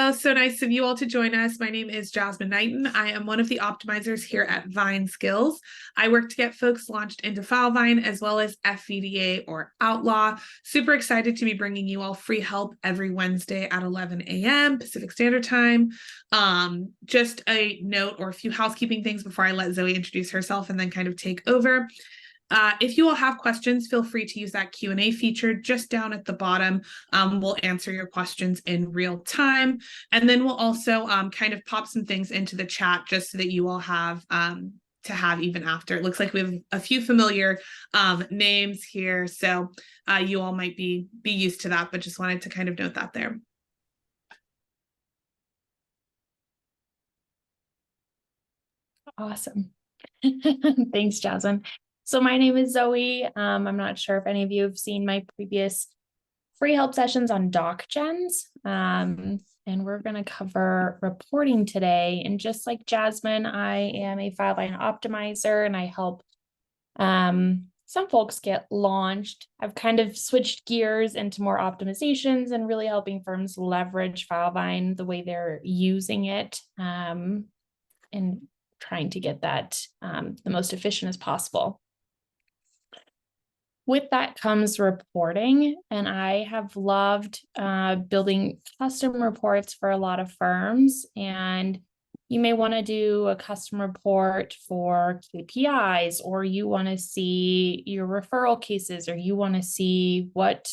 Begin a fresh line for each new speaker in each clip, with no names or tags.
Oh, so nice of you all to join us. My name is Jasmine Knighton. I am one of the optimizers here at Vine Skills. I work to get folks launched into Filevine as well as FVDA or Outlaw. Super excited to be bringing you all free help every Wednesday at 11 a.m. Pacific Standard Time. Just a note or a few housekeeping things before I let Zoe introduce herself and then kind of take over. If you all have questions, feel free to use that Q&A feature just down at the bottom. We'll answer your questions in real time. And then we'll also kind of pop some things into the chat just so that you all have to have even after. It looks like we have a few familiar names here. So you all might be used to that, but just wanted to kind of note that there.
Awesome. Thanks, Jasmine. So my name is Zoe. I'm not sure if any of you have seen my previous free help sessions on DocGens. And we're going to cover reporting today. And just like Jasmine, I am a Filevine optimizer and I help some folks get launched. I've kind of switched gears into more optimizations and really helping firms leverage Filevine the way they're using it and trying to get that the most efficient as possible. With that comes reporting, and I have loved building custom reports for a lot of firms. And you may want to do a custom report for KPIs, or you want to see your referral cases, or you want to see what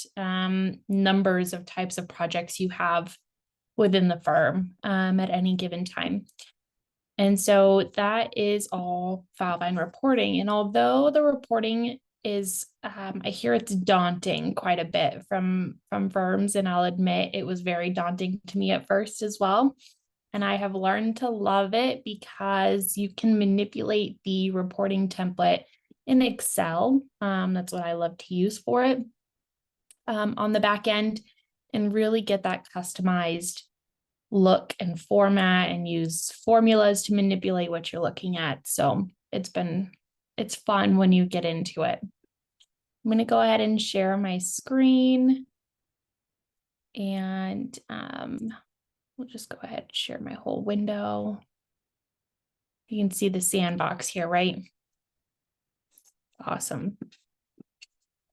numbers of types of projects you have within the firm at any given time. And so that is all Filevine reporting. And although the reporting is, I hear it's daunting quite a bit from firms, and I'll admit it was very daunting to me at first as well. And I have learned to love it because you can manipulate the reporting template in Excel. That's what I love to use for it on the back end, and really get that customized look and format and use formulas to manipulate what you're looking at. So it's fun when you get into it. I'm going to go ahead and share my screen, and we'll just go ahead and share my whole window. You can see the sandbox here, right? Awesome.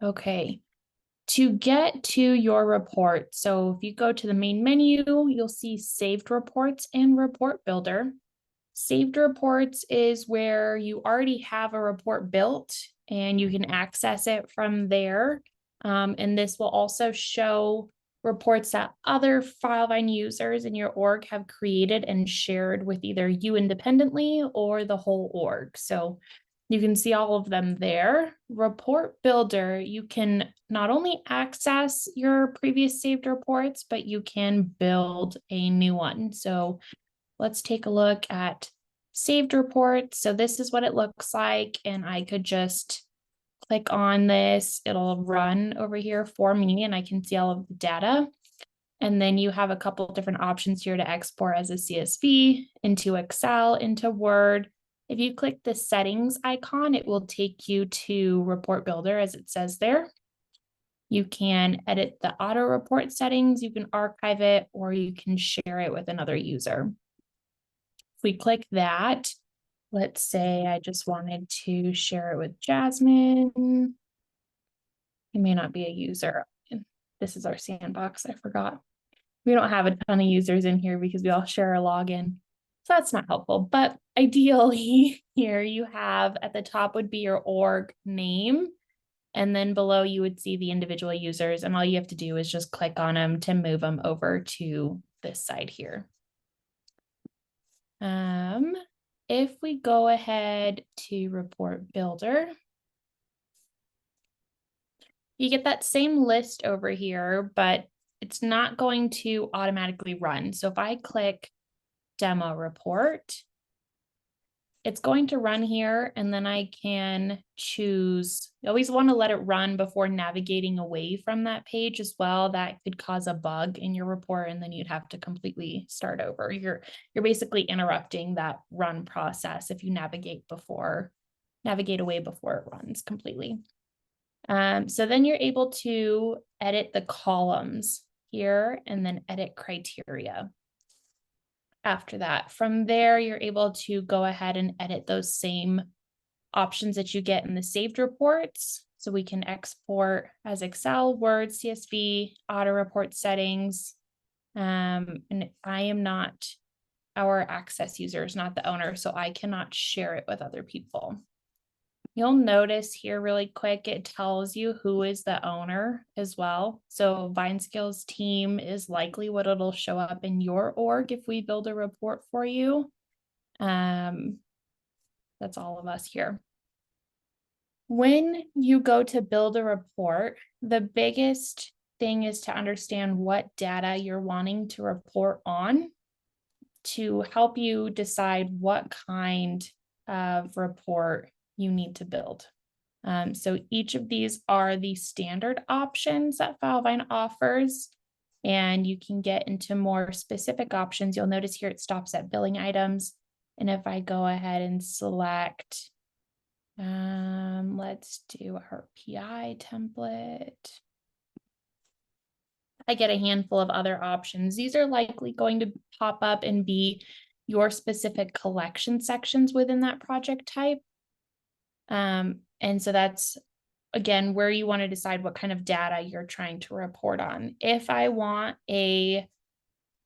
Okay. To get to your report, so if you go to the main menu, you'll see Saved Reports and Report Builder. Saved Reports is where you already have a report built and you can access it from there. And this will also show reports that other Filevine users in your org have created and shared with either you independently or the whole org. So you can see all of them there. Report Builder, you can not only access your previous saved reports, but you can build a new one. So let's take a look at saved reports. So this is what it looks like. And I could just click on this. It'll run over here for me and I can see all of the data. And then you have a couple of different options here to export as a CSV into Excel, into Word. If you click the settings icon, it will take you to Report Builder as it says there. You can edit the auto report settings, you can archive it, or you can share it with another user. If we click that, let's say I just wanted to share it with Jasmine. You may not be a user. This is our sandbox, I forgot. We don't have a ton of users in here because we all share a login. So that's not helpful, but ideally here you have at the top would be your org name. And then below you would see the individual users, and all you have to do is just click on them to move them over to this side here. If we go ahead to Report Builder, you get that same list over here, but it's not going to automatically run. So if I click Demo Report, it's going to run here, and then I can choose. You always want to let it run before navigating away from that page as well. That could cause a bug in your report, and then you'd have to completely start over. You're basically interrupting that run process if you navigate away before it runs completely. So then you're able to edit the columns here and then edit criteria. after that. From there, you're able to go ahead and edit those same options that you get in the saved reports. So we can export as Excel, Word, CSV, auto report settings. And I am not our access user, is not the owner, so I cannot share it with other people. You'll notice here really quick, it tells you who is the owner as well. So VineSkills team is likely what it'll show up in your org if we build a report for you. That's all of us here. When you go to build a report, the biggest thing is to understand what data you're wanting to report on to help you decide what kind of report you need to build. So each of these are the standard options that Filevine offers, and you can get into more specific options. You'll notice here it stops at billing items. And if I go ahead and select, let's do our PI template, I get a handful of other options. These are likely going to pop up and be your specific collection sections within that project type. And so that's, again, where you want to decide what kind of data you're trying to report on. If I want a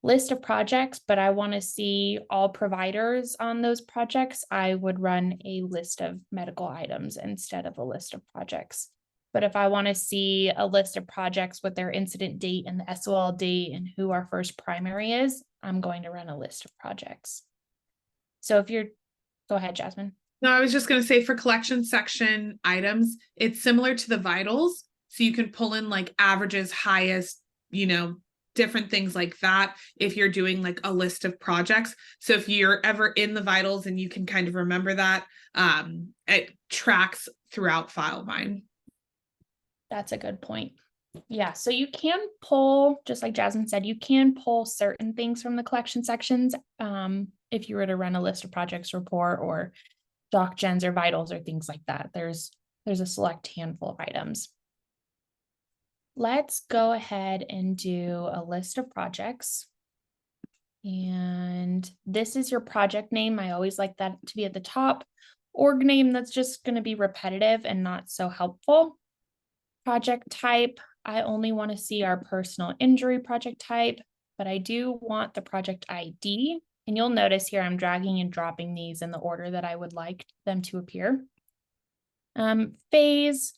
list of projects, but I want to see all providers on those projects, I would run a list of medical items instead of a list of projects. But if I want to see a list of projects with their incident date and the SOL date and who our first primary is, I'm going to run a list of projects. So if you're, go ahead, Jasmine.
No, I was just going to say for collection section items, it's similar to the vitals. So you can pull in like averages, highest, different things like that if you're doing like a list of projects. So if you're ever in the vitals and you can kind of remember that, it tracks throughout Filevine.
That's a good point. Yeah, so you can pull, just like Jasmine said, you can pull certain things from the collection sections if you were to run a list of projects report or doc gens or vitals or things like that. There's a select handful of items. Let's go ahead and do a list of projects. And this is your project name. I always like that to be at the top. Org name, that's just going to be repetitive and not so helpful. Project type, I only want to see our personal injury project type, but I do want the project ID. And you'll notice here I'm dragging and dropping these in the order that I would like them to appear. Phase,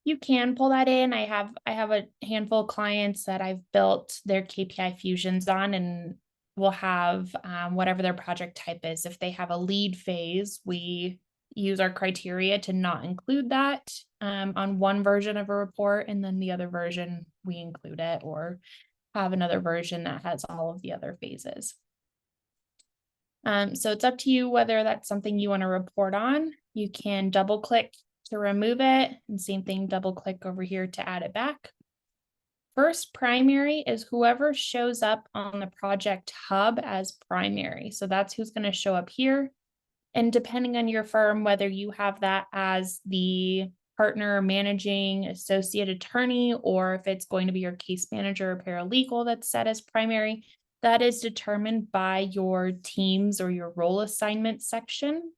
you can pull that in. I have a handful of clients that I've built their KPI fusions on, and we'll have whatever their project type is. If they have a lead phase, we use our criteria to not include that on one version of a report, and then the other version we include it, or have another version that has all of the other phases. So it's up to you whether that's something you want to report on. You can double click to remove it, and same thing, double click over here to add it back. First primary is whoever shows up on the project hub as primary. So that's who's going to show up here. And depending on your firm, whether you have that as the partner, managing, associate attorney, or if it's going to be your case manager or paralegal that's set as primary, that is determined by your teams or your role assignment section.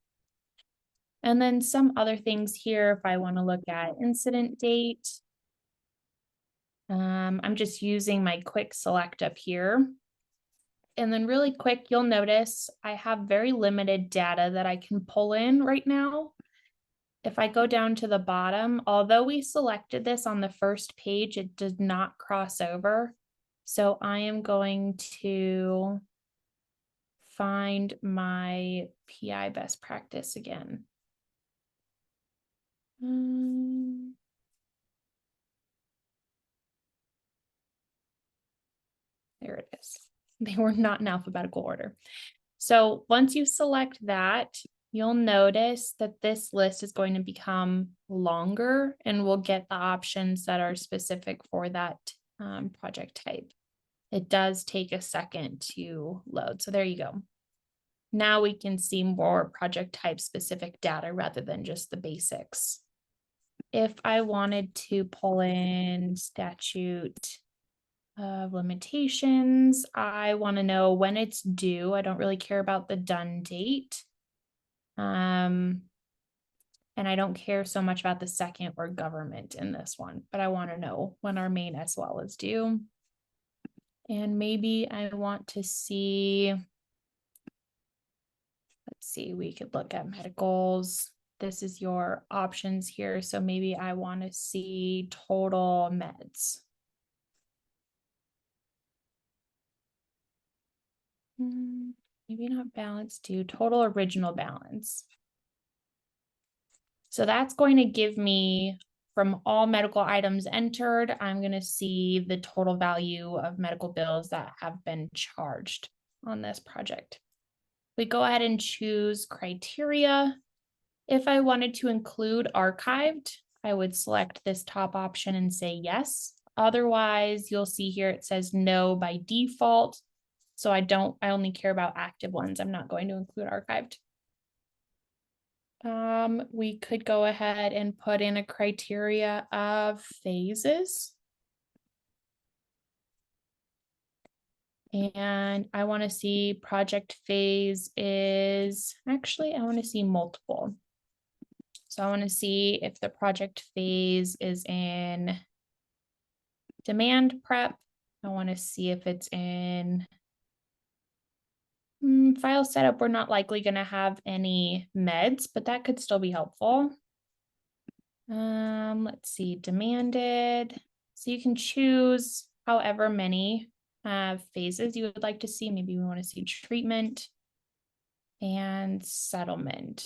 And then some other things here, if I want to look at incident date, I'm just using my quick select up here. And then really quick, you'll notice I have very limited data that I can pull in right now. If I go down to the bottom, although we selected this on the first page, it did not cross over. So I am going to find my PI best practice again. There it is. They were not in alphabetical order. So once you select that, you'll notice that this list is going to become longer, and we'll get the options that are specific for that project type. It does take a second to load. So there you go. Now we can see more project type specific data rather than just the basics. If I wanted to pull in statute of limitations. I want to know when it's due. I don't really care about the done date. And I don't care so much about the second or government in this one, but I want to know when our main as well is due. And maybe I want to see, let's see, we could look at medicals. This is your options here. So maybe I want to see total meds. Maybe not balance due, total original balance. So that's going to give me, from all medical items entered, I'm going to see the total value of medical bills that have been charged on this project. We go ahead and choose criteria. If I wanted to include archived, I would select this top option and say yes. Otherwise, you'll see here it says no by default. So I only care about active ones. I'm not going to include archived. We could go ahead and put in a criteria of phases. And I want to see project phase is, actually, I want to see multiple. So I want to see if the project phase is in demand prep. I want to see if it's in file setup. We're not likely going to have any meds, but that could still be helpful. Let's see, demanded. So you can choose however many phases you would like to see. Maybe we want to see treatment and settlement.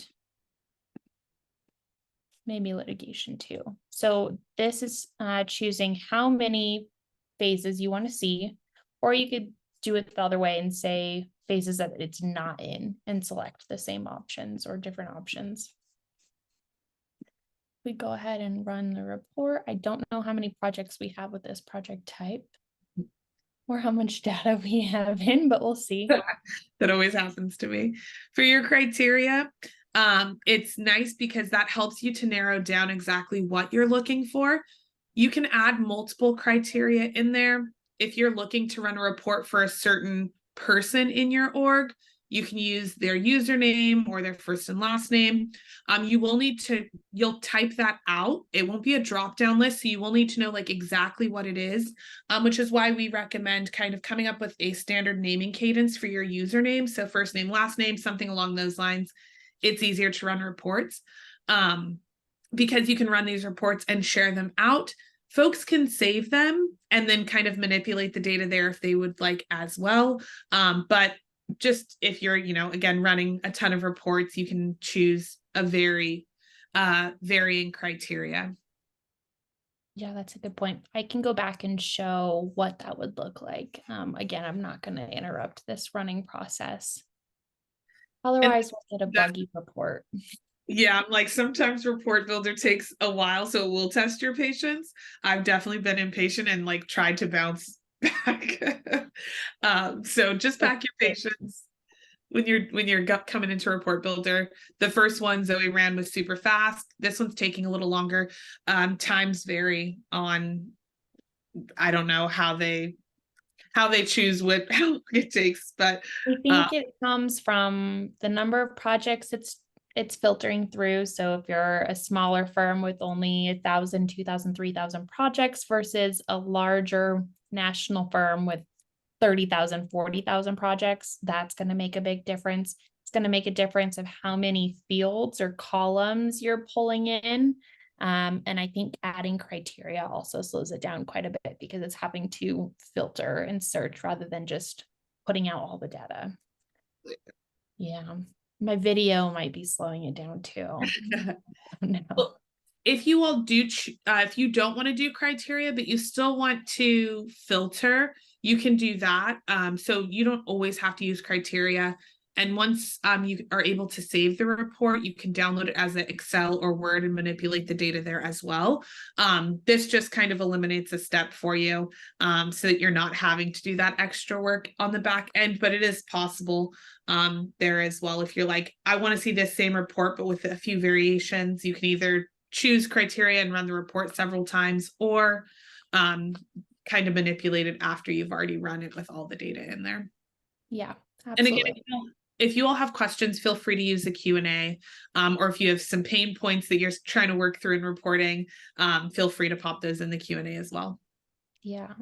Maybe litigation too. So this is choosing how many phases you want to see, or you could do it the other way and say phases that it's not in and select the same options or different options. We go ahead and run the report. I don't know how many projects we have with this project type or how much data we have in, but we'll see.
That always happens to me. For your criteria, it's nice because that helps you to narrow down exactly what you're looking for. You can add multiple criteria in there. If you're looking to run a report for a certain person in your org, you can use their username or their first and last name. You'll type that out. It won't be a drop-down list, so you will need to know like exactly what it is, which is why we recommend kind of coming up with a standard naming cadence for your username. So first name, last name, something along those lines. It's easier to run reports because you can run these reports and share them out. Folks can save them and then kind of manipulate the data there if they would like as well. But just if you're, again, running a ton of reports, you can choose a varying criteria.
Yeah, that's a good point. I can go back and show what that would look like. Again, I'm not going to interrupt this running process. Otherwise, we'll get a buggy report.
Yeah, like sometimes report builder takes a while, so it will test your patience. I've definitely been impatient and like tried to bounce back. So just back your patience when you're coming into report builder. The first one Zoe ran was super fast. This one's taking a little longer. Times vary on, I don't know how they choose how long it takes, but
I think it comes from the number of projects it's filtering through. So if you're a smaller firm with only 1,000, 2,000, 3,000 projects versus a larger national firm with 30,000, 40,000 projects, that's going to make a big difference. It's going to make a difference of how many fields or columns you're pulling in. And I think adding criteria also slows it down quite a bit because it's having to filter and search rather than just putting out all the data. Yeah. My video might be slowing it down too. No.
Well, if you all do, if you don't want to do criteria, but you still want to filter, you can do that. So you don't always have to use criteria. And once you are able to save the report, you can download it as an Excel or Word and manipulate the data there as well. This just kind of eliminates a step for you so that you're not having to do that extra work on the back end, but it is possible there as well. If you're like, I want to see this same report, but with a few variations, you can either choose criteria and run the report several times, or kind of manipulated after you've already run it with all the data in there.
Yeah,
And again,
absolutely.
if you all have questions, feel free to use the Q&A, or if you have some pain points that you're trying to work through in reporting, feel free to pop those in the Q&A as well.
Yeah.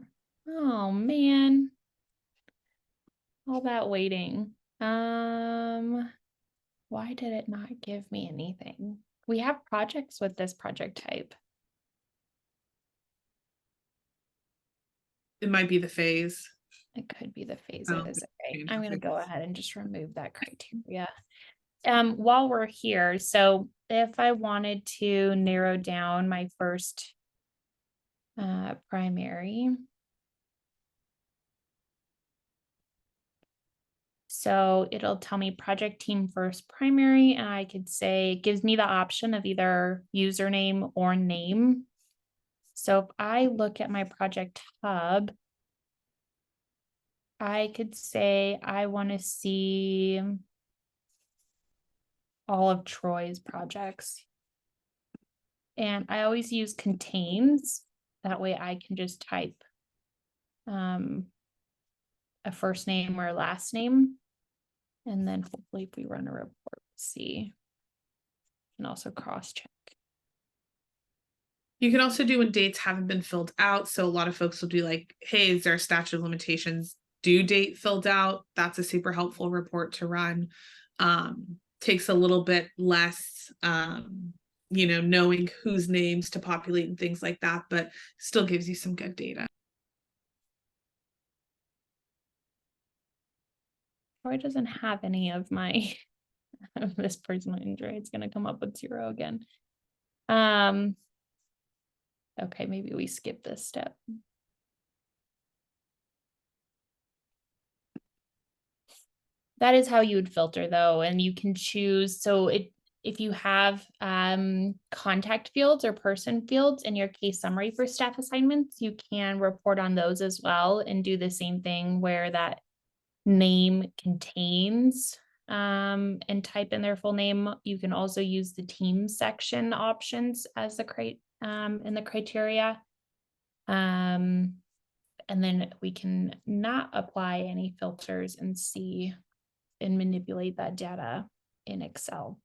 Oh man. All that waiting. Why did it not give me anything? We have projects with this project type.
It might be the phase.
It could be the phases. Okay,
change
I'm
the
going to
phase.
go ahead and just remove that criteria. While we're here, so if I wanted to narrow down my first primary, so it'll tell me project team first primary, and I could say it gives me the option of either username or name. So if I look at my project hub, I could say I want to see all of Troy's projects. And I always use contains. That way I can just type a first name or last name. And then hopefully if we run a report, we'll see. And also cross check.
You can also do when dates haven't been filled out. So a lot of folks will do like, hey, is there a statute of limitations due date filled out? That's a super helpful report to run. Takes a little bit less, knowing whose names to populate and things like that, but still gives you some good data.
Troy doesn't have any of my this personal injury. It's going to come up with 0 again. Okay, maybe we skip this step. That is how you would filter though, and you can choose. So if you have contact fields or person fields in your case summary for staff assignments, you can report on those as well and do the same thing where that name contains and type in their full name. You can also use the team section options as the in the criteria. And then we can not apply any filters and see and manipulate that data in Excel.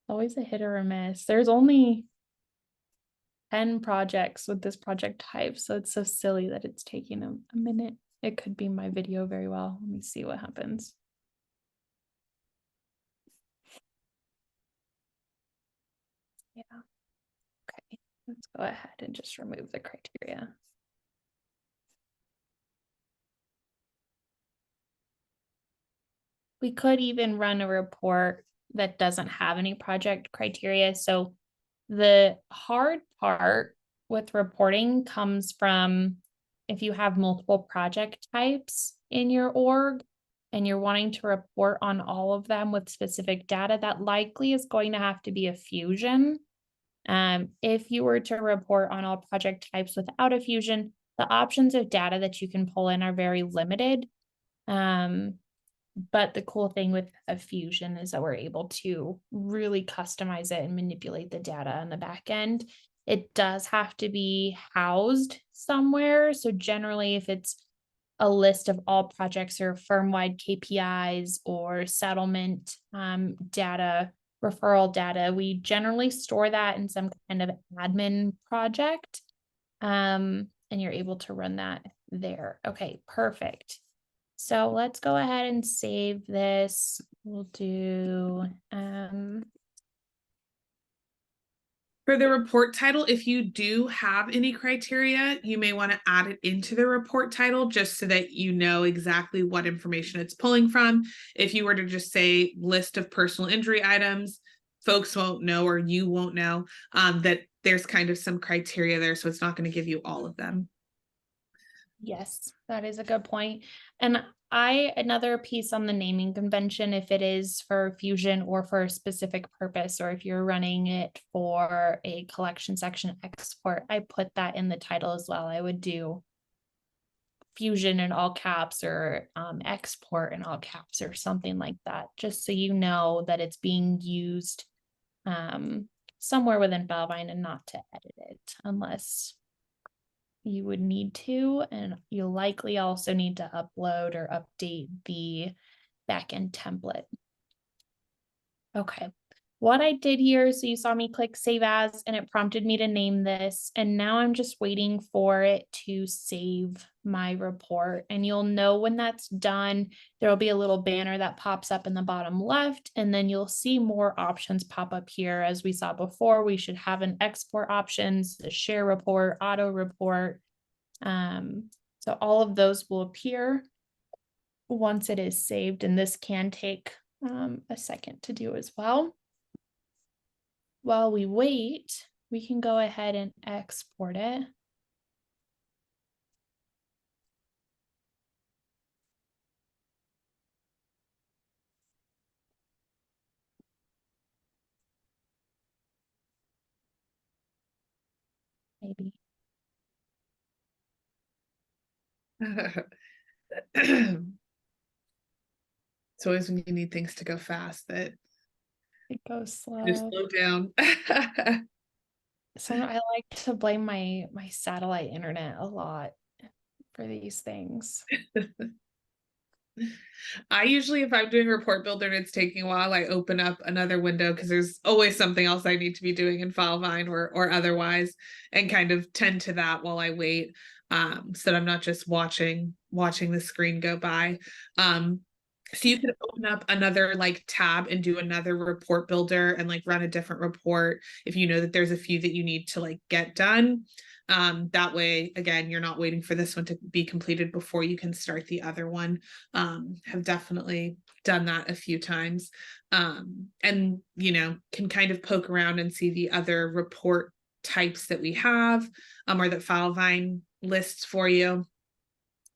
Always a hit or a miss. There's only 10 projects with this project type, so it's so silly that it's taking a minute. It could be my video very well. Let me see what happens. Yeah. Okay, let's go ahead and just remove the criteria. We could even run a report that doesn't have any project criteria. So the hard part with reporting comes from if you have multiple project types in your org and you're wanting to report on all of them with specific data, that likely is going to have to be a fusion. If you were to report on all project types without a fusion, the options of data that you can pull in are very limited. But the cool thing with a fusion is that we're able to really customize it and manipulate the data on the back end. It does have to be housed somewhere. So generally, if it's a list of all projects or firm-wide KPIs or settlement data, referral data, we generally store that in some kind of admin project. And you're able to run that there. Okay, perfect. So let's go ahead and save this. We'll do
For the report title, if you do have any criteria, you may want to add it into the report title just so that you know exactly what information it's pulling from. If you were to just say list of personal injury items, folks won't know, or you won't know that there's kind of some criteria there, so it's not going to give you all of them.
yes, that is a good point. And another piece on the naming convention, if it is for fusion or for a specific purpose, or if you're running it for a collection section export, I put that in the title as well. I would do fusion in all caps or export in all caps or something like that, just so you know that it's being used somewhere within Filevine and not to edit it unless you would need to, and you'll likely also need to upload or update the backend template. Okay, what I did here, so you saw me click save as, and it prompted me to name this, and now I'm just waiting for it to save my report, and you'll know when that's done. There'll be a little banner that pops up in the bottom left, and then you'll see more options pop up here. As we saw before, we should have an export options, the share report, auto report. So all of those will appear once it is saved, and this can take a second to do as well. While we wait, we can go ahead and export it. Maybe.
It's always when you need things to go fast that
It goes
just
slow.
slow down.
So I like to blame my satellite internet a lot for these things.
I usually, if I'm doing report builder and it's taking a while, I open up another window because there's always something else I need to be doing in Filevine or otherwise, and kind of tend to that while I wait, so that I'm not just watching the screen go by. So you could open up another like tab and do another report builder and like run a different report if you know that there's a few that you need to like get done. That way, again, you're not waiting for this one to be completed before you can start the other one. Have definitely done that a few times. And can kind of poke around and see the other report types that we have, or that Filevine lists for you,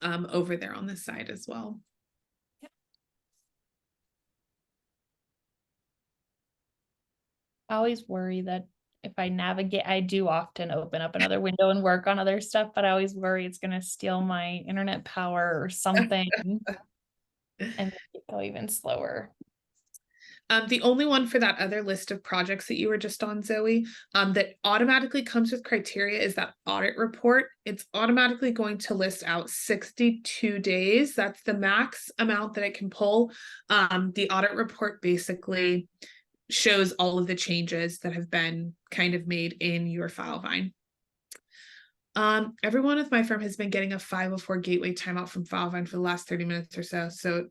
over there on this side as well.
I always worry that if I navigate, I do often open up another window and work on other stuff, but I always worry it's going to steal my internet power or something and make it go even slower.
The only one for that other list of projects that you were just on, Zoe, that automatically comes with criteria is that audit report. It's automatically going to list out 62 days. That's the max amount that it can pull. The audit report basically shows all of the changes that have been kind of made in your Filevine. Everyone with my firm has been getting a 504 gateway timeout from Filevine for the last 30 minutes or so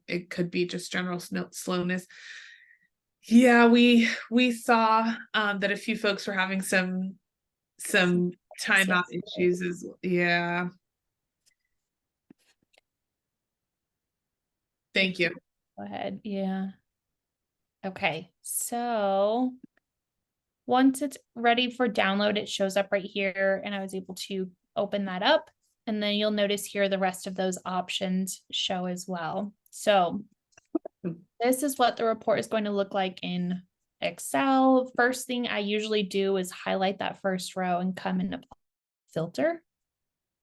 it could be just general slowness. Yeah, we saw that a few folks were having some timeout issues as well. Yeah. Thank you.
Go ahead. Yeah. Okay, so once it's ready for download, it shows up right here, and I was able to open that up. And then you'll notice here the rest of those options show as well. So this is what the report is going to look like in Excel. First thing I usually do is highlight that first row and come into filter.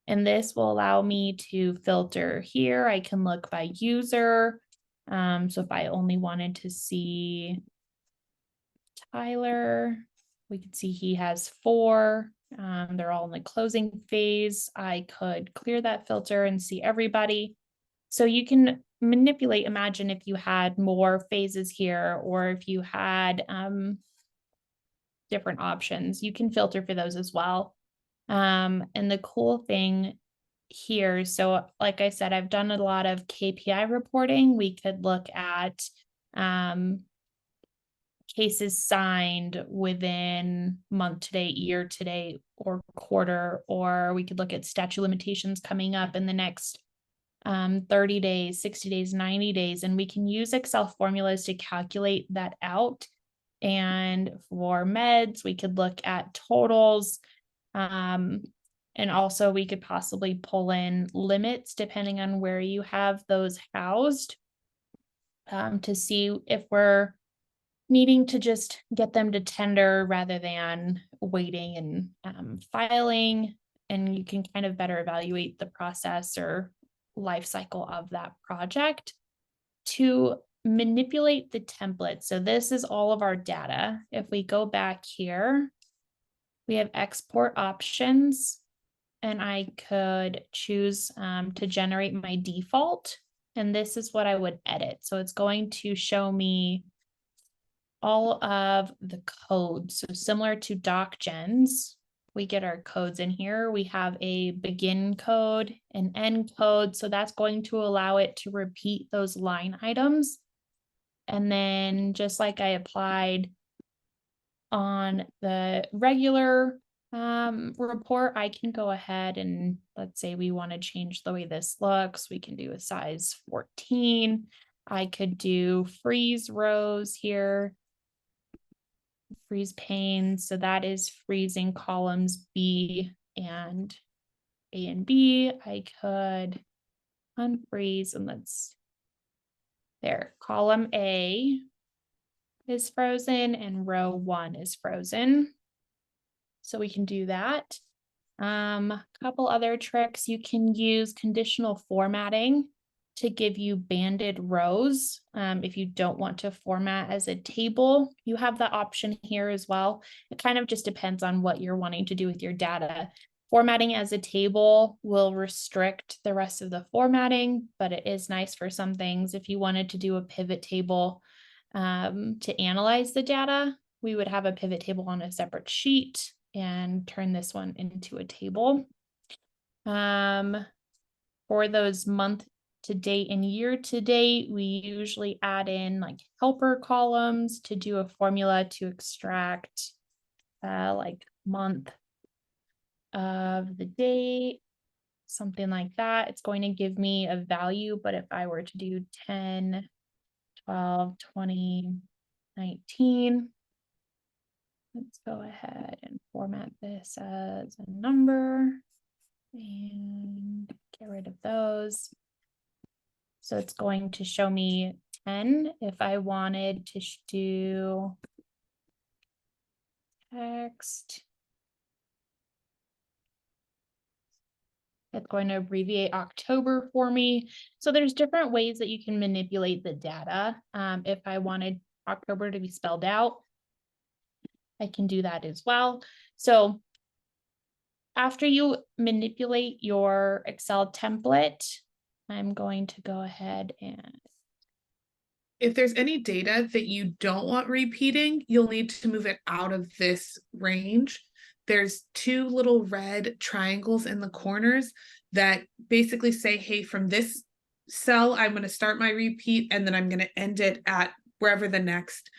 And this will allow me to filter here. I can look by user. So if I only wanted to see Tyler, we could see he has 4. They're all in the closing phase. I could clear that filter and see everybody. So you can manipulate, imagine if you had more phases here, or if you had different options, you can filter for those as well. And the cool thing here, so like I said, I've done a lot of KPI reporting. We could look at cases signed within month to date, year to date, or quarter, or we could look at statute limitations coming up in the next 30 days, 60 days, 90 days, and we can use Excel formulas to calculate that out. And for meds, we could look at totals. And also we could possibly pull in limits depending on where you have those housed, to see if we're needing to just get them to tender rather than waiting and filing. And you can kind of better evaluate the process or life cycle of that project. To manipulate the template. So this is all of our data. If we go back here, we have export options, and I could choose to generate my default. And this is what I would edit. So it's going to show me all of the codes. So similar to DocGens, we get our codes in here. We have a begin code, an end code. So that's going to allow it to repeat those line items. And then just like I applied on the regular report, I can go ahead and let's say we want to change the way this looks. We can do a size 14. I could do freeze rows here, freeze panes. So that is freezing columns B and A and B. I could unfreeze and let's there. Column A is frozen and row 1 is frozen. So we can do that. A couple other tricks. You can use conditional formatting to give you banded rows. If you don't want to format as a table, you have the option here as well. It kind of just depends on what you're wanting to do with your data. Formatting as a table will restrict the rest of the formatting, but it is nice for some things. If you wanted to do a pivot table to analyze the data, we would have a pivot table on a separate sheet and turn this one into a table. For those month to date and year to date, we usually add in like helper columns to do a formula to extract like month of the date, something like that. It's going to give me a value, but if I were to do 10, 12, 20, 19, let's go ahead and format this as a number and get rid of those. So it's going to show me 10. If I wanted to do text, it's going to abbreviate October for me. So there's different ways that you can manipulate the data. If I wanted October to be spelled out, I can do that as well. So after you manipulate your Excel template, I'm going to go ahead and
If there's any data that you don't want repeating, you'll need to move it out of this range. There's 2 little red triangles in the corners that basically say, hey, from this cell, I'm going to start my repeat and then I'm going to end it at wherever the next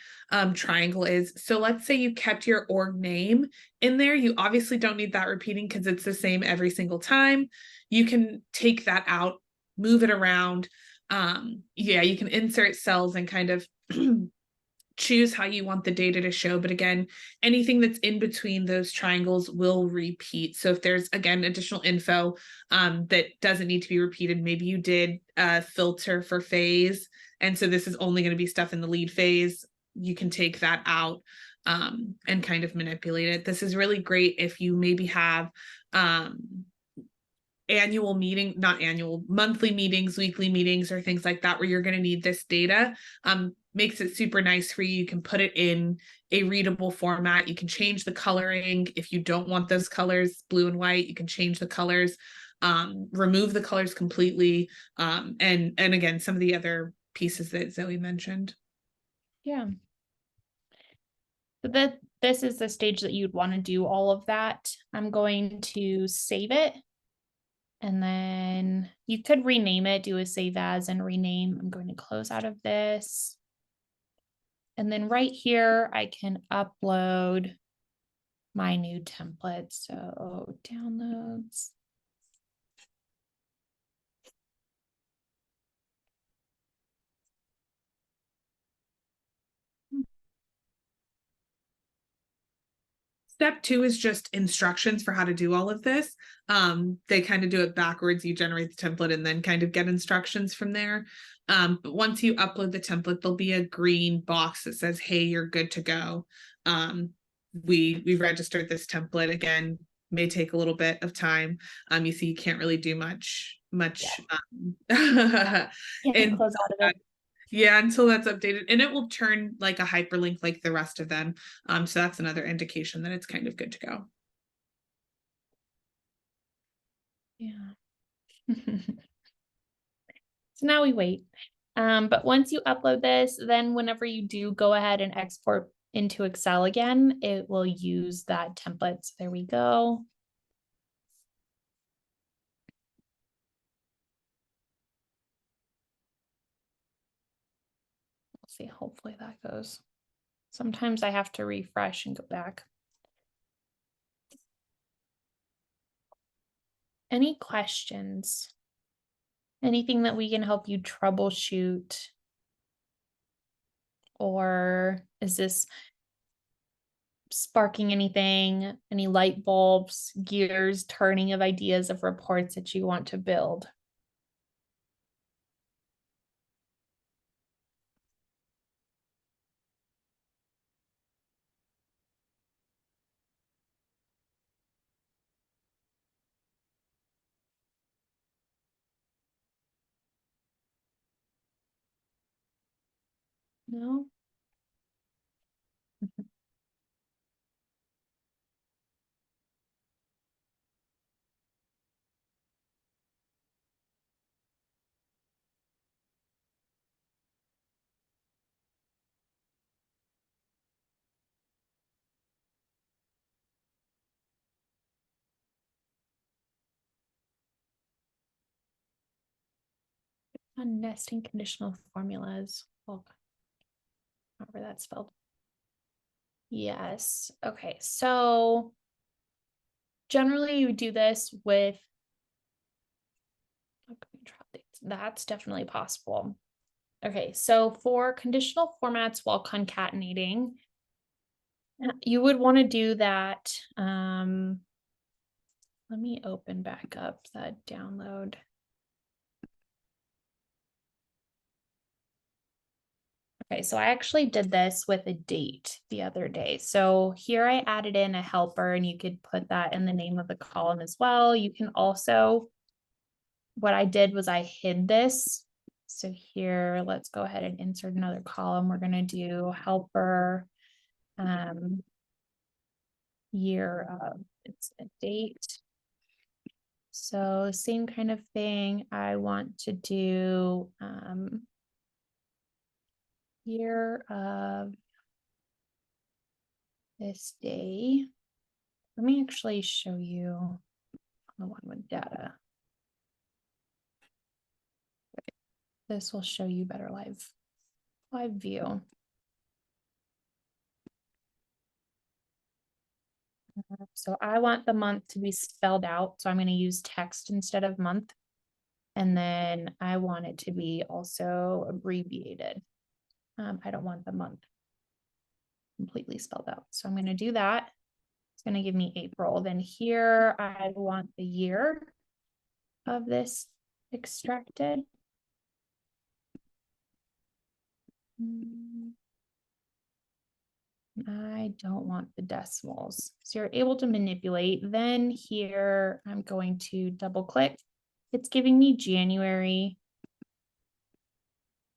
triangle is. So let's say you kept your org name in there. You obviously don't need that repeating because it's the same every single time. You can take that out, move it around. Yeah, you can insert cells and kind of choose how you want the data to show. But again, anything that's in between those triangles will repeat. So if there's, again, additional info that doesn't need to be repeated, maybe you did a filter for phase, and so this is only going to be stuff in the lead phase, you can take that out and kind of manipulate it. This is really great if you maybe have monthly meetings, weekly meetings, or things like that, where you're going to need this data. Makes it super nice for you. You can put it in a readable format. You can change the coloring. If you don't want those colors, blue and white, you can change the colors, remove the colors completely. And again, some of the other pieces that Zoe mentioned.
yeah. So this is the stage that you'd want to do all of that. I'm going to save it. And then you could rename it, do a save as and rename. I'm going to close out of this. And then right here, I can upload my new template. So downloads.
Step 2 is just instructions for how to do all of this. They kind of do it backwards. You generate the template and then kind of get instructions from there. But once you upload the template, there'll be a green box that says, hey, you're good to go. We registered this template. Again, may take a little bit of time. You see, you can't really do much.
Yeah.
And
close out of it.
Yeah, until that's updated, and it will turn like a hyperlink like the rest of them. So that's another indication that it's kind of good to go.
Yeah. So now we wait. But once you upload this, then whenever you do go ahead and export into Excel again, it will use that template. So there we go. We'll see, hopefully that goes. Sometimes I have to refresh and go back. Any questions? Anything that we can help you troubleshoot? Or is this sparking anything, any light bulbs, gears turning of ideas of reports that you want to build? No? On nesting conditional formulas. Well, however that's spelled. Yes. Okay. So generally you do this with that's definitely possible. Okay, so for conditional formats while concatenating, you would want to do that. Let me open back up that download. Okay, so I actually did this with a date the other day. So here I added in a helper, and you could put that in the name of the column as well. You can also, what I did was I hid this. So here, let's go ahead and insert another column. We're going to do helper year of, it's a date. So same kind of thing. I want to do year of this day. Let me actually show you the one with data. This will show you better live view. So I want the month to be spelled out. So I'm going to use text instead of month. And then I want it to be also abbreviated. I don't want the month completely spelled out. So I'm going to do that. It's going to give me April. Then here I want the year of this extracted. I don't want the decimals. So you're able to manipulate. Then here I'm going to double click. It's giving me January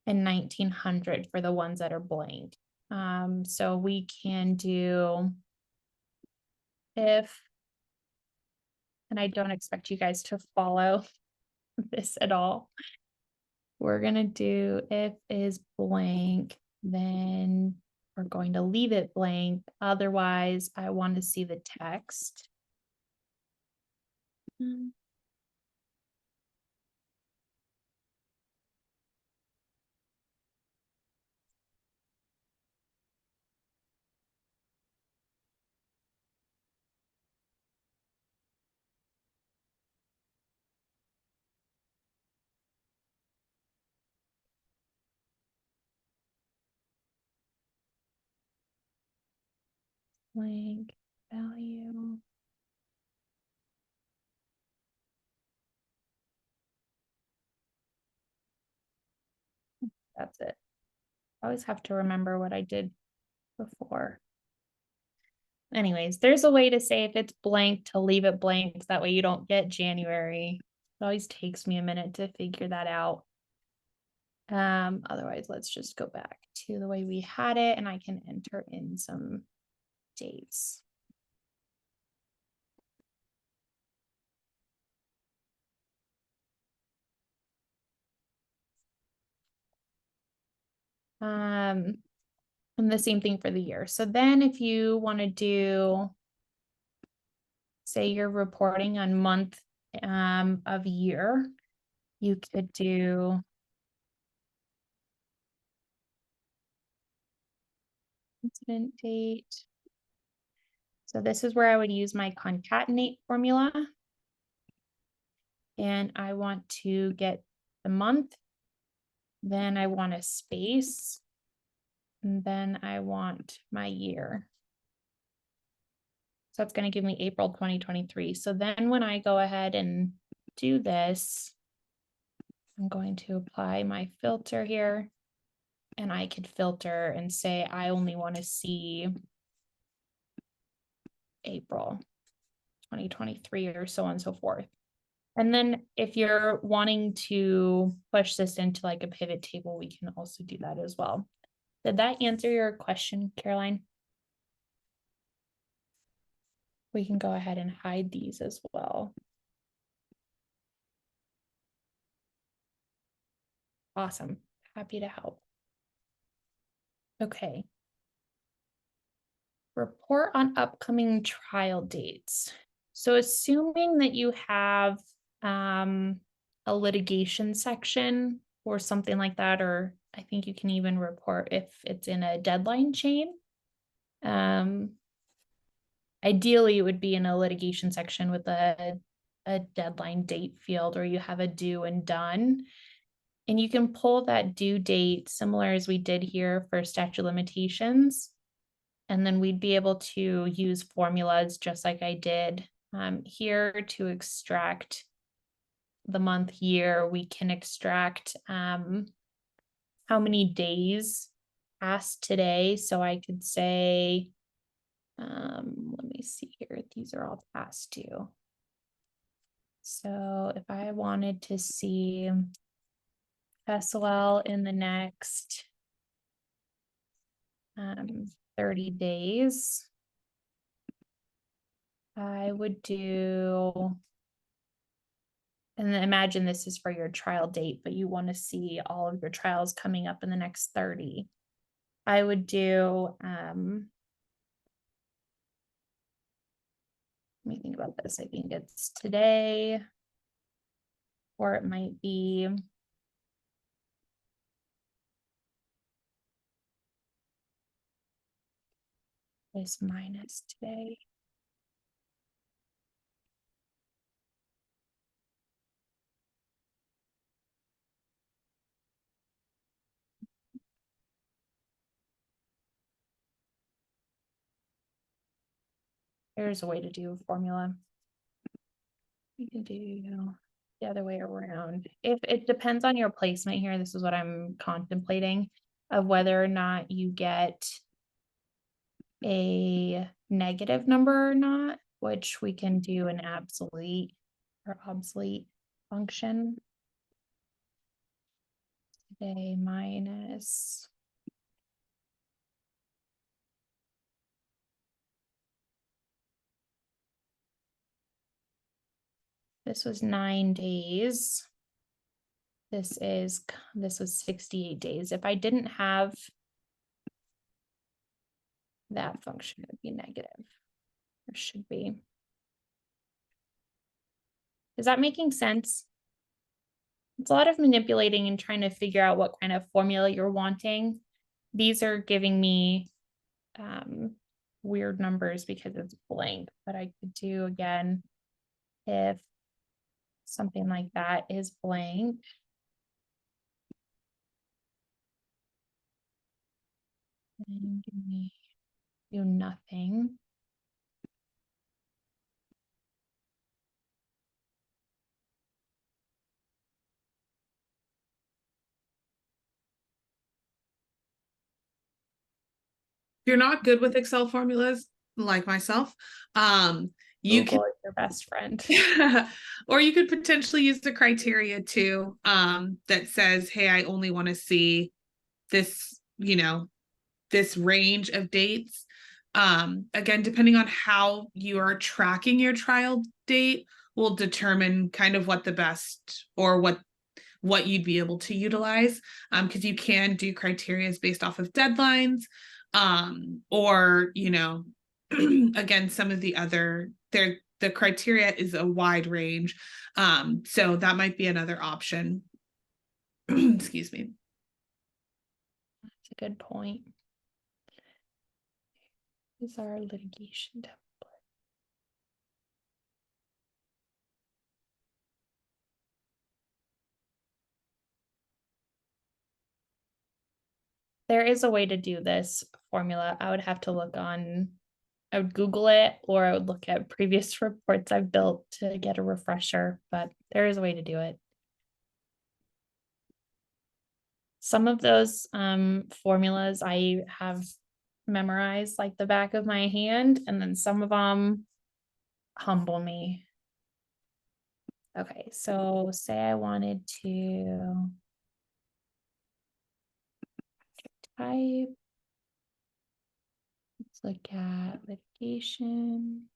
and 1900 for the ones that are blank. So we can do if, and I don't expect you guys to follow this at all. We're going to do if is blank, then we're going to leave it blank. Otherwise, I want to see the text. Blank value. That's it. I always have to remember what I did before. Anyways, there's a way to say if it's blank to leave it blank. That way you don't get January. It always takes me a minute to figure that out. Otherwise, let's just go back to the way we had it and I can enter in some dates. And the same thing for the year. So then if you want to do, say you're reporting on month of year, you could do incident date. So this is where I would use my concatenate formula. And I want to get the month. Then I want a space. And then I want my year. So it's going to give me April 2023. So then when I go ahead and do this, I'm going to apply my filter here. And I could filter and say, I only want to see April 2023 or so on and so forth. And then if you're wanting to push this into like a pivot table, we can also do that as well. Did that answer your question, Caroline? We can go ahead and hide these as well. Awesome. Happy to help. Okay. Report on upcoming trial dates. So assuming that you have a litigation section or something like that, or I think you can even report if it's in a deadline chain. Ideally, it would be in a litigation section with a deadline date field, or you have a due and done. And you can pull that due date similar as we did here for statute of limitations. And then we'd be able to use formulas just like I did here to extract the month year. We can extract how many days past today. So I could say, let me see here. These are all past due. So if I wanted to see SOL in the next 30 days, I would do, and then imagine this is for your trial date, but you want to see all of your trials coming up in the next 30. I would do, let me think about this. I think it's today, or it might be this minus today. There's a way to do a formula. You can do the other way around. If it depends on your placement here, this is what I'm contemplating of whether or not you get a negative number or not, which we can do an absolute or obsolete function. Today minus this was 9 days. This was 68 days. If I didn't have that function, it would be negative. Or should be. Is that making sense? It's a lot of manipulating and trying to figure out what kind of formula you're wanting. These are giving me weird numbers because it's blank, but I could do again if something like that is blank. And give me do nothing.
If you're not good with Excel formulas, like myself, You could
Google is your best friend.
or you could potentially use the criteria too, that says, hey, I only want to see this, this range of dates. Again, depending on how you are tracking your trial date will determine kind of what the best or what you'd be able to utilize, because you can do criteria based off of deadlines, or again, some of the other the criteria is a wide range, so that might be another option. Excuse me.
That's a good point. Is our litigation template. There is a way to do this formula. I would have to I would Google it, or I would look at previous reports I've built to get a refresher, but there is a way to do it. Some of those formulas I have memorized like the back of my hand, and then some of them humble me. Okay, so say I wanted to type. Let's look at litigation.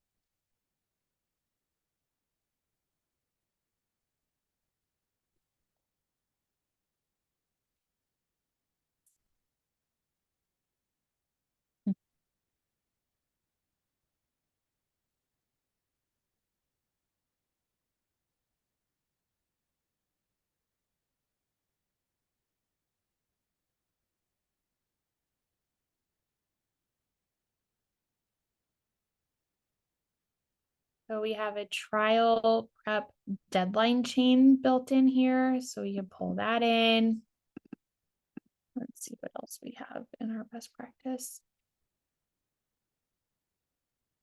So we have a trial prep deadline chain built in here, so we can pull that in. Let's see what else we have in our best practice.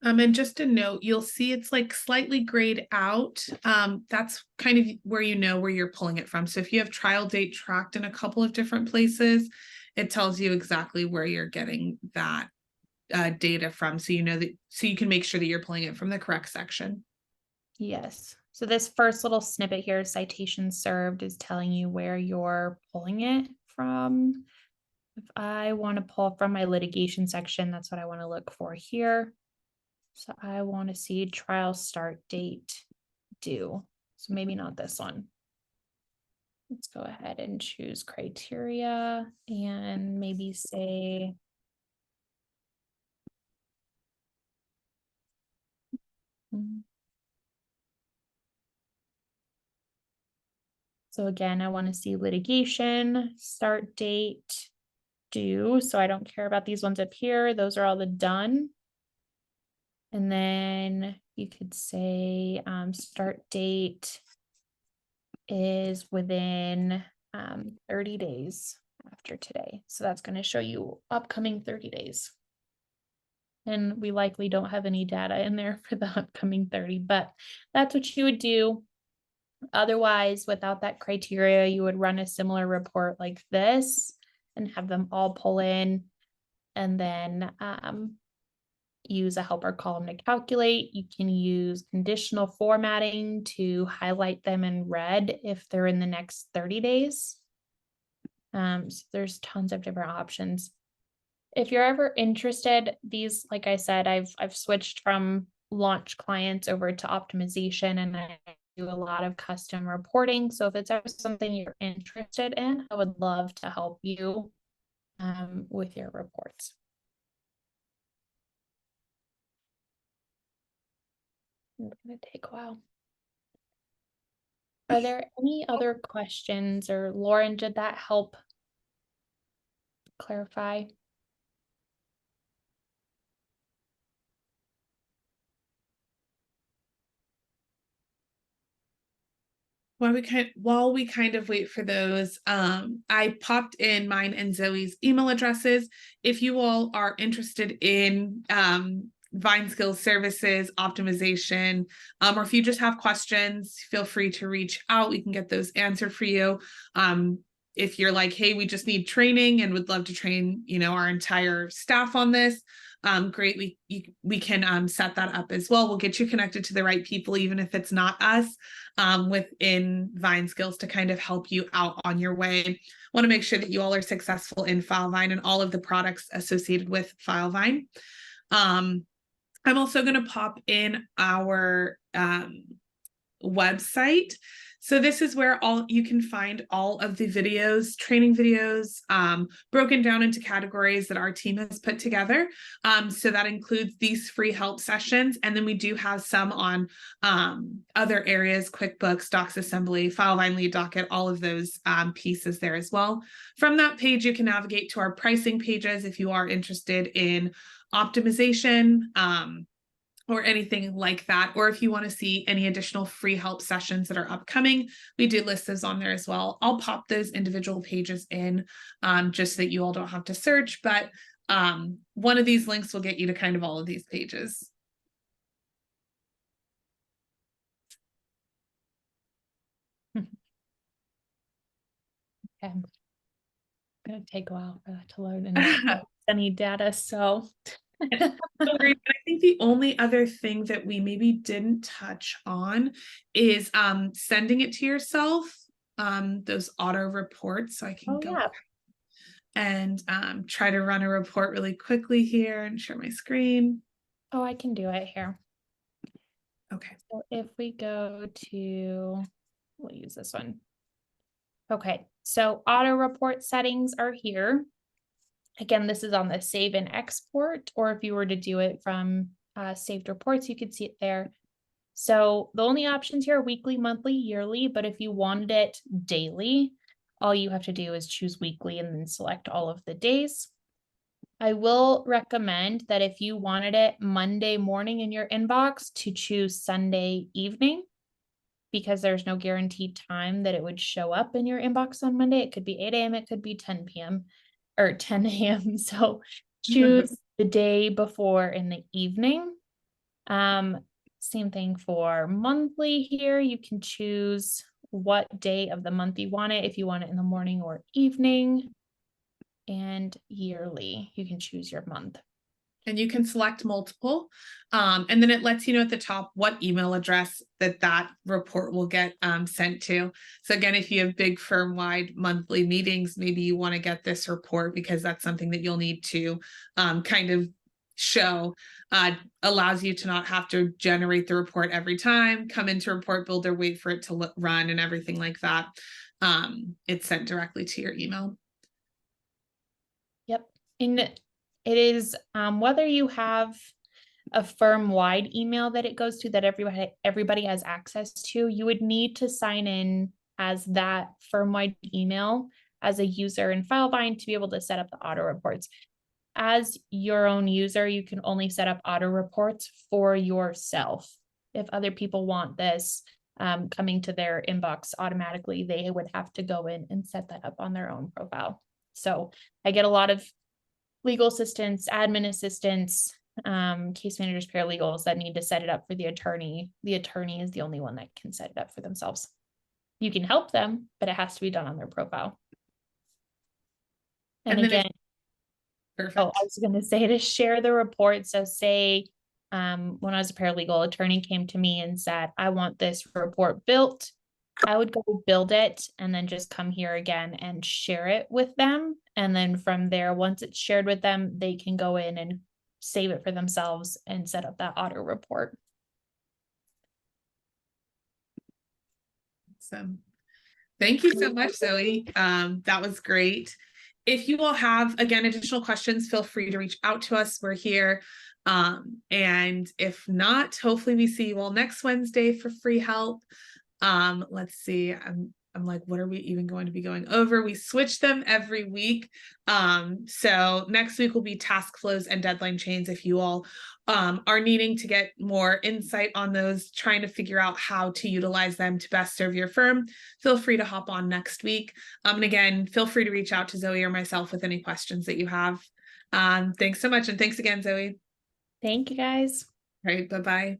And just a note, you'll see it's like slightly grayed out. That's kind of where where you're pulling it from. So if you have trial date tracked in a couple of different places, it tells you exactly where you're getting that data from. So so you can make sure that you're pulling it from the correct section.
Yes. So this first little snippet here, citation served, is telling you where you're pulling it from. If I want to pull from my litigation section, that's what I want to look for here. So I want to see trial start date due. So maybe not this one. Let's go ahead and choose criteria and maybe say so again, I want to see litigation, start date, due. So I don't care about these ones up here. Those are all the done. And then you could say start date is within 30 days after today. So that's going to show you upcoming 30 days. And we likely don't have any data in there for the upcoming 30, but that's what you would do. Otherwise, without that criteria, you would run a similar report like this and have them all pull in, and then use a helper column to calculate. You can use conditional formatting to highlight them in red if they're in the next 30 days. So there's tons of different options. If you're ever interested, these, like I said, I've switched from launch clients over to optimization, and I do a lot of custom reporting. So if it's ever something you're interested in, I would love to help you with your reports. It's going to take a while. Are there any other questions, or Lauren, did that help clarify?
While we kind of wait for those, I popped in mine and Zoe's email addresses. If you all are interested in Vine Skills services, optimization, or if you just have questions, feel free to reach out. We can get those answered for you. If you're like, hey, we just need training and would love to train, our entire staff on this, great. We can set that up as well. We'll get you connected to the right people, even if it's not us, within Vine Skills to kind of help you out on your way. Want to make sure that you all are successful in Filevine and all of the products associated with Filevine. I'm also going to pop in our website. So this is where you can find all of the videos, training videos, broken down into categories that our team has put together. So that includes these free help sessions. And then we do have some on other areas, QuickBooks, Docs Assembly, Filevine Lead Docket, all of those pieces there as well. From that page, you can navigate to our pricing pages if you are interested in optimization, or anything like that. Or if you want to see any additional free help sessions that are upcoming, we do list those on there as well. I'll pop those individual pages in just so that you all don't have to search, but one of these links will get you to kind of all of these pages.
Okay. It's going to take a while for that to load and not any data, so.
I think the only other thing that we maybe didn't touch on is sending it to yourself, those auto reports. So I can go and try to run a report really quickly here and share my screen.
Oh, I can do it here.
Okay.
So if we go to, we'll use this one. Okay, so auto report settings are here. Again, this is on the save and export, or if you were to do it from saved reports, you could see it there. So the only options here are weekly, monthly, yearly, but if you wanted it daily, all you have to do is choose weekly and then select all of the days. I will recommend that if you wanted it Monday morning in your inbox, to choose Sunday evening, because there's no guaranteed time that it would show up in your inbox on Monday. It could be 8 a.m., it could be 10 p.m. or 10 a.m. So choose the day before in the evening. Same thing for monthly here. You can choose what day of the month you want it, if you want it in the morning or evening. And yearly, you can choose your month.
And you can select multiple. And then it lets you know at the top what email address that report will get sent to. So again, if you have big firm-wide monthly meetings, maybe you want to get this report because that's something that you'll need to kind of show. Allows you to not have to generate the report every time, come into Report Builder, wait for it to run and everything like that. It's sent directly to your email.
Yep. And it is whether you have a firm-wide email that it goes to that everybody has access to, you would need to sign in as that firm-wide email as a user in Filevine to be able to set up the auto reports. As your own user, you can only set up auto reports for yourself. If other people want this coming to their inbox automatically, they would have to go in and set that up on their own profile. So I get a lot of legal assistants, admin assistants, case managers, paralegals that need to set it up for the attorney. The attorney is the only one that can set it up for themselves. You can help them, but it has to be done on their profile. And again,
perfect.
Oh, I was going to say to share the report. So say when I was a paralegal, attorney came to me and said, I want this report built. I would go build it and then just come here again and share it with them. And then from there, once it's shared with them, they can go in and save it for themselves and set up that auto report.
Awesome. Thank you so much, Zoe. That was great. If you all have, again, additional questions, feel free to reach out to us. We're here. And if not, hopefully we see you all next Wednesday for free help. Let's see. I'm like, what are we even going to be going over? We switch them every week. So next week will be task flows and deadline chains. If you all are needing to get more insight on those, trying to figure out how to utilize them to best serve your firm, feel free to hop on next week. And again, feel free to reach out to Zoe or myself with any questions that you have. Thanks so much. And thanks again, Zoe.
Thank you, guys.
All right. Bye-bye.